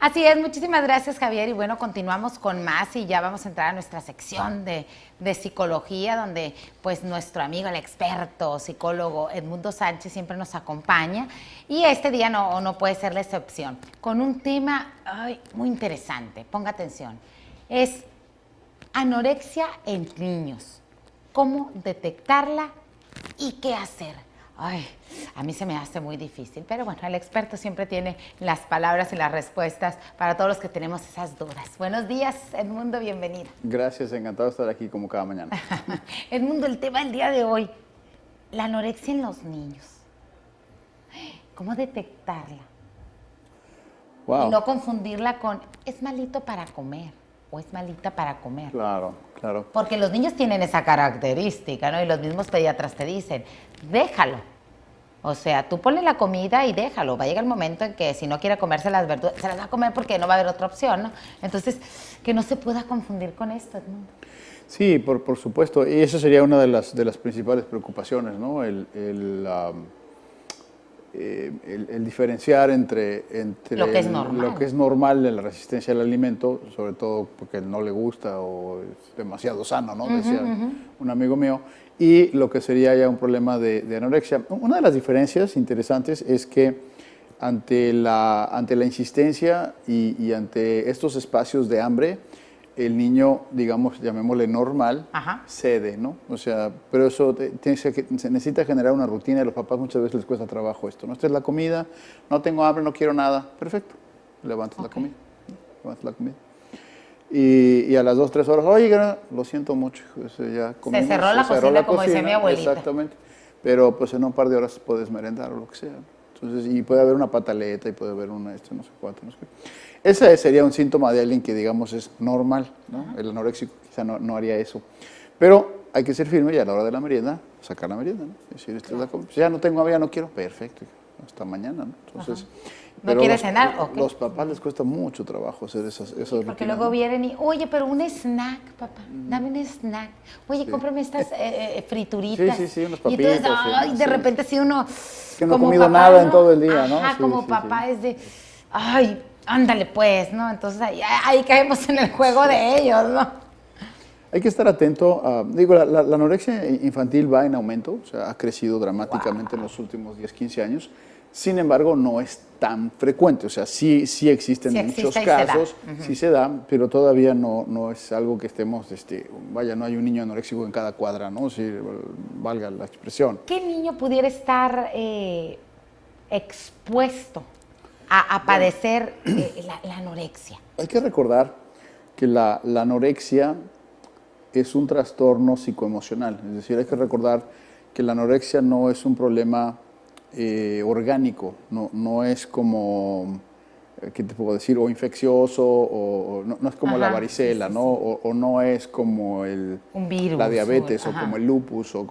Así es, muchísimas gracias, Javier. Y bueno, continuamos con más y ya vamos a entrar a nuestra sección de psicología, donde pues nuestro amigo, el experto psicólogo Edmundo Sánchez siempre nos acompaña. Y este día no puede ser la excepción, con un tema muy interesante. Ponga atención. Es anorexia en niños. ¿Cómo detectarla y qué hacer? Ay, a mí se me hace muy difícil, pero bueno, el experto siempre tiene las palabras y las respuestas para todos los que tenemos esas dudas. Buenos días, Edmundo, bienvenido. Gracias, encantado de estar aquí como cada mañana. Edmundo, el tema del día de hoy, la anorexia en los niños. ¿Cómo detectarla? Wow. Y no confundirla con, es malito para comer o es malita para comer. Claro, claro. Porque los niños tienen esa característica, ¿no? Y los mismos pediatras te dicen, déjalo. O sea, tú ponle la comida y déjalo. Va a llegar el momento en que si no quiere comerse las verduras, se las va a comer porque no va a haber otra opción, ¿no? Entonces, que no se pueda confundir con esto, Edmundo. Sí, por supuesto. Y esa sería una de las principales preocupaciones, ¿no? El diferenciar entre lo que es normal. Lo que es normal de la resistencia al alimento, sobre todo porque no le gusta o es demasiado sano, ¿no? Decía un amigo mío, y lo que sería ya un problema de anorexia. Una de las diferencias interesantes es que ante la insistencia y ante estos espacios de hambre, el niño, digamos, llamémosle normal, cede, ¿no? O sea, pero eso se necesita generar una rutina y a los papás muchas veces les cuesta trabajo esto, ¿no? Esta es la comida, no tengo hambre, no quiero nada. Perfecto, levantas la comida, levantas la comida. Y a las 2, 3 horas, oye, lo siento mucho, ya comimos, se cerró la cocina, como decía mi abuelita. Exactamente, pero pues en un par de horas puedes merendar o lo que sea. Entonces, y puede haber una pataleta y puede haber una, no sé cuánto, no sé qué. Ese sería un síntoma de alguien que, digamos, es normal, ¿no? El anoréxico quizá no haría eso. Pero hay que ser firme y a la hora de la merienda, sacar la merienda, ¿no? Es decir, ya no tengo hambre, ya no quiero, perfecto, hasta mañana, ¿no? Entonces, ¿no quieres cenar? Okay. Los papás les cuesta mucho trabajo hacer esas porque rutinas, luego ¿no? Vienen y, oye, pero un snack, papá, dame un snack. Oye, cómprame estas frituritas. Sí, unas papitas. Y entonces, de repente si uno... Que no ha comido nada en todo el día, ¿no? Como papá es de, ándale pues, ¿no? Entonces ahí caemos en el juego de ellos, ¿no? Hay que estar atento a, la anorexia infantil va en aumento, o sea, ha crecido dramáticamente en los últimos 10, 15 años. Sin embargo, no es tan frecuente, o sea, sí existen muchos casos, sí se da, pero todavía no es algo que estemos, no hay un niño anoréxico en cada cuadra, ¿no? Si valga la expresión. ¿Qué niño pudiera estar expuesto a padecer la anorexia? Hay que recordar que la anorexia es un trastorno psicoemocional, es decir, hay que recordar que la anorexia no es un problema orgánico, no es como, ¿qué te puedo decir? O infeccioso, o no es como la varicela, ¿no? O no es como un virus, la diabetes, o como el lupus, o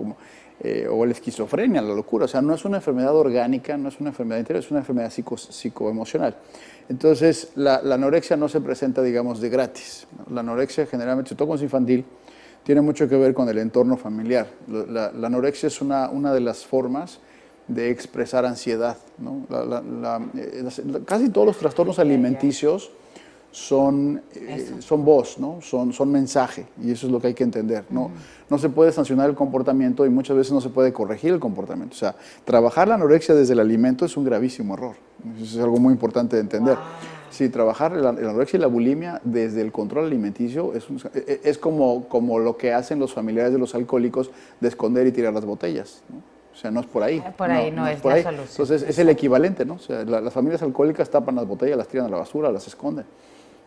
la esquizofrenia, la locura. O sea, no es una enfermedad orgánica, no es una enfermedad interior, es una enfermedad psicoemocional. Entonces, la anorexia no se presenta, digamos, de gratis, ¿no? La anorexia generalmente, sobre todo cuando es infantil, tiene mucho que ver con el entorno familiar. La anorexia es una de las formas de expresar ansiedad, ¿no? Casi todos los trastornos alimenticios son voz, ¿no? Son mensaje, y eso es lo que hay que entender. No se puede sancionar el comportamiento y muchas veces no se puede corregir el comportamiento. O sea, trabajar la anorexia desde el alimento es un gravísimo error. Eso es algo muy importante de entender. Wow. Sí, trabajar la anorexia y la bulimia desde el control alimenticio es como lo que hacen los familiares de los alcohólicos de esconder y tirar las botellas, ¿no? O sea, no es por ahí. Por ahí no es la solución. Entonces, es el equivalente, ¿no? O sea, las familias alcohólicas tapan las botellas, las tiran a la basura, las esconden.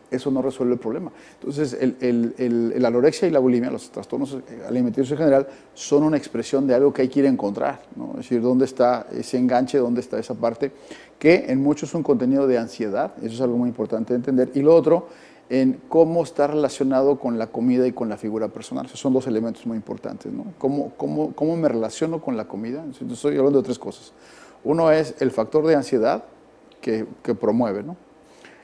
Eso no resuelve el problema. Entonces, la anorexia y la bulimia, los trastornos alimenticios en general, son una expresión de algo que hay que ir a encontrar, ¿no? Es decir, dónde está ese enganche, dónde está esa parte, que en muchos es un contenido de ansiedad, eso es algo muy importante de entender. Y lo otro, en cómo está relacionado con la comida y con la figura personal. Esos son dos elementos muy importantes, ¿no? ¿Cómo me relaciono con la comida? Estoy hablando de tres cosas. Uno es el factor de ansiedad que promueve, ¿no?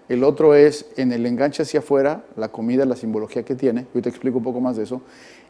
El otro es en el enganche hacia afuera, la comida, la simbología que tiene. Yo te explico un poco más de eso.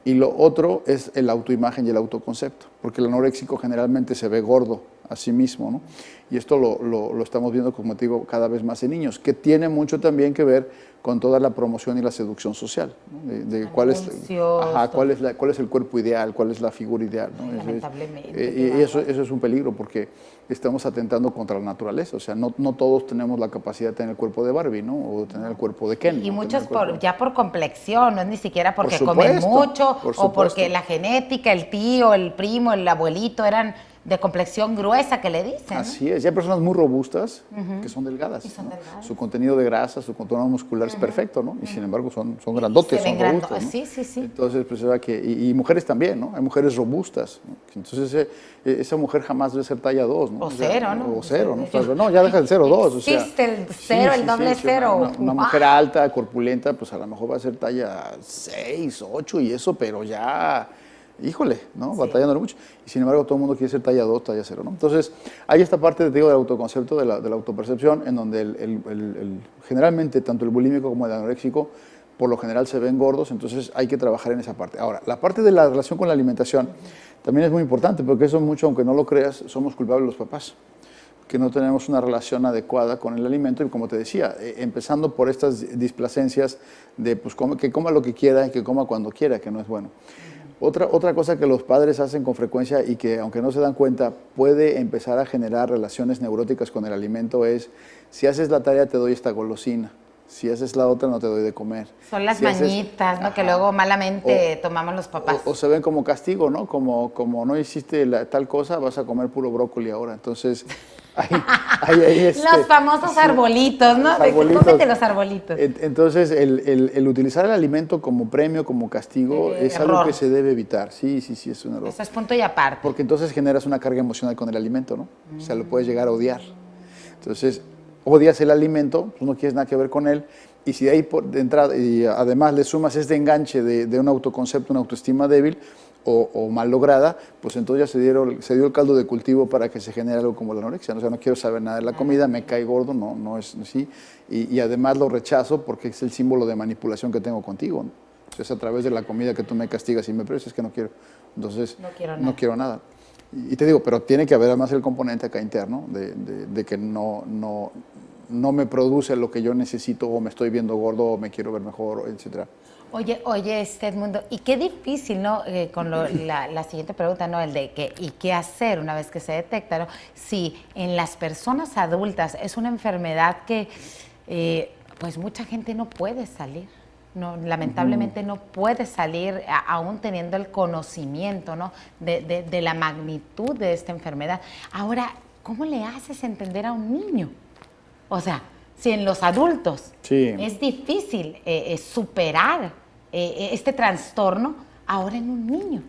Y lo otro es el autoimagen y el autoconcepto, porque el anoréxico generalmente se ve gordo a sí mismo, ¿no? Y esto lo estamos viendo, como te digo, cada vez más en niños, que tiene mucho también que ver con toda la promoción y la seducción social, ¿no? De cuál es el cuerpo ideal, cuál es la figura ideal, ¿no? Lamentablemente. Y eso es un peligro, porque estamos atentando contra la naturaleza. O sea, no todos tenemos la capacidad de tener el cuerpo de Barbie, ¿no? O de tener el cuerpo de Ken. Y ¿no? muchos ya por complexión, no es ni siquiera porque Por comen supuesto, mucho por o porque supuesto. la genética, el tío, el primo, el abuelito eran de complexión gruesa que le dicen, ¿no? Así es, y hay personas muy robustas que son delgadas. Y son ¿no? delgadas. Su contenido de grasa, su contenido muscular es perfecto, ¿no? Y sin embargo son grandotes, Se ven son robustos, ¿no? Sí, sí, sí. Entonces, pues se ve que, y mujeres también, ¿no? Hay mujeres robustas, ¿no? Entonces esa mujer jamás debe ser talla 2, ¿no? O cero, ¿no? O cero, ¿no? O sea, no, ya deja el 0, 2, o sea. Existe el cero, el doble sí, cero. Una mujer alta, corpulenta, pues a lo mejor va a ser talla 6, 8 y eso, pero ya, híjole, ¿no? Sí. Batallándolo mucho. Y sin embargo todo el mundo quiere ser talla 2, talla 0, ¿no? Entonces, hay esta parte, te digo, del autoconcepto, de la autopercepción, en donde generalmente tanto el bulímico como el anoréxico, por lo general se ven gordos, entonces hay que trabajar en esa parte. Ahora, la parte de la relación con la alimentación también es muy importante, porque eso mucho, aunque no lo creas, somos culpables los papás, que no tenemos una relación adecuada con el alimento y, como te decía, empezando por estas displacencias de pues, que coma lo que quiera y que coma cuando quiera, que no es bueno. Otra cosa que los padres hacen con frecuencia y que, aunque no se dan cuenta, puede empezar a generar relaciones neuróticas con el alimento es: si haces la tarea te doy esta golosina, si haces la otra no te doy de comer. Son las si mañitas, ¿no? Ajá. Que luego malamente tomamos los papás. O se ven como castigo, ¿no? Como no hiciste tal cosa, vas a comer puro brócoli ahora. Entonces, los famosos arbolitos, ¿no? Cómete los arbolitos. Entonces, el utilizar el alimento como premio, como castigo, es algo que se debe evitar. Sí, es un error. Eso es punto y aparte. Porque entonces generas una carga emocional con el alimento, ¿no? O sea, lo puedes llegar a odiar. Entonces, odias el alimento, pues no quieres nada que ver con él, y si de ahí de entrada, y además le sumas este enganche de un autoconcepto, una autoestima débil o mal lograda, pues entonces ya se dio el caldo de cultivo para que se genere algo como la anorexia. O sea, no quiero saber nada de la comida, me cae gordo, no es así, y además lo rechazo porque es el símbolo de manipulación que tengo contigo, ¿no? Es a través de la comida que tú me castigas y me presionas, es que no quiero. Entonces, no quiero nada. Y te digo, pero tiene que haber además el componente acá interno de que no me produce lo que yo necesito, o me estoy viendo gordo, o me quiero ver mejor, etcétera. Oye, Edmundo, y qué difícil, ¿no? Con la siguiente pregunta, ¿no? El de ¿y qué hacer una vez que se detecta, ¿no? Si en las personas adultas es una enfermedad que, pues mucha gente no puede salir. No, lamentablemente no puede salir aún teniendo el conocimiento, ¿no? de la magnitud de esta enfermedad. Ahora, ¿cómo le haces entender a un niño? O sea, si en los adultos es difícil superar este trastorno, ahora en un niño.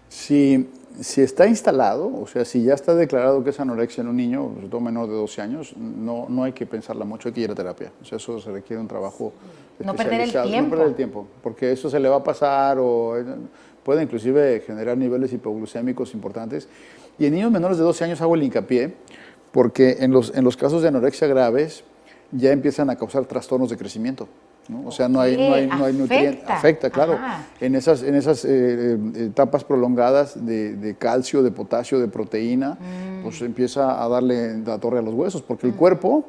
Si está instalado, o sea, si ya está declarado que es anorexia en un niño, sobre todo menor de 12 años, no hay que pensarla mucho, hay que ir a terapia. O sea, eso se requiere un trabajo No perder el tiempo. No perder el tiempo, porque eso se le va a pasar o puede inclusive generar niveles hipoglucémicos importantes. Y en niños menores de 12 años hago el hincapié, porque en los casos de anorexia graves ya empiezan a causar trastornos de crecimiento, ¿no? O sea, no hay nutrientes. Afecta, claro. Ajá. En esas etapas prolongadas de calcio, de potasio, de proteína, pues empieza a darle la torre a los huesos, porque el cuerpo